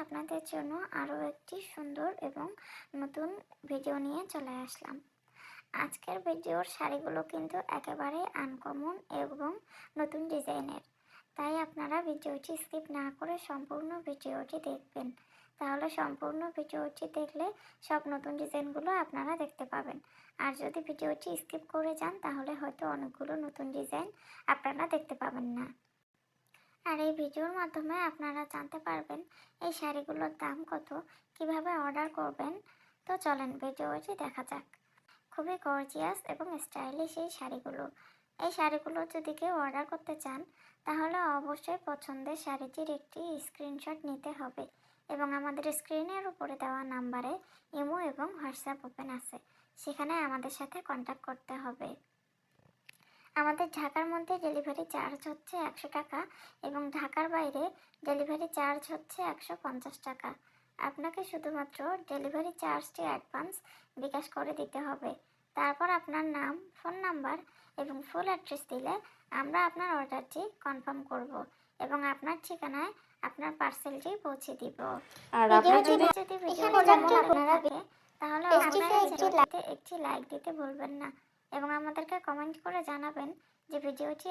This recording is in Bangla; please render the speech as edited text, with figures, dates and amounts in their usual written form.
আপনাদের জন্য আরও একটি সুন্দর এবং নতুন ভিডিও নিয়ে চলে আসলাম। আজকের ভিডিওর শাড়িগুলো কিন্তু একেবারে আনকমন এবং নতুন ডিজাইনের, তাই আপনারা ভিডিওটি স্কিপ না করে সম্পূর্ণ ভিডিওটি দেখবেন। তাহলে সম্পূর্ণ ভিডিওটি দেখলে সব নতুন ডিজাইনগুলো আপনারা দেখতে পাবেন। আর যদি ভিডিওটি স্কিপ করে যান তাহলে হয়তো অনেকগুলো নতুন ডিজাইন আপনারা দেখতে পাবেন না। আর এই ভিডিওর মাধ্যমে আপনারা জানতে পারবেন এই শাড়িগুলোর দাম কত, কিভাবে অর্ডার করবেন। তো চলেন ভিডিওটি দেখা যাক। খুবই গর্জিয়াস এবং স্টাইলিশ এই শাড়িগুলো যদি কেউ অর্ডার করতে চান তাহলে অবশ্যই পছন্দের শাড়িটির একটি স্ক্রিনশট নিতে হবে এবং আমাদের স্ক্রিনের উপরে দেওয়া নাম্বারে ইমো এবং হোয়াটসঅ্যাপ ওপেন আছে, সেখানে আমাদের সাথে কন্ট্যাক্ট করতে হবে। আমাদের ঢাকার মধ্যে ডেলিভারি চার্জ হচ্ছে 100 টাকা এবং ঢাকার বাইরে ডেলিভারি চার্জ হচ্ছে 150 টাকা। আপনাকে শুধুমাত্র ডেলিভারি চার্জটি অ্যাডভান্স বিকাশ করে দিতে হবে। তারপর আপনার নাম, ফোন নাম্বার এবং ফুল অ্যাড্রেস দিলে আমরা আপনার অর্ডারটি কনফার্ম করব এবং আপনার ঠিকানায় আপনার পার্সেলটি পৌঁছে দিব। আর আপনি যদি তাহলে একটি লাইক দিতে ভুলবেন না এবং আমাদেরকে কমেন্ট করে জানাবেন যে ভিডিওটি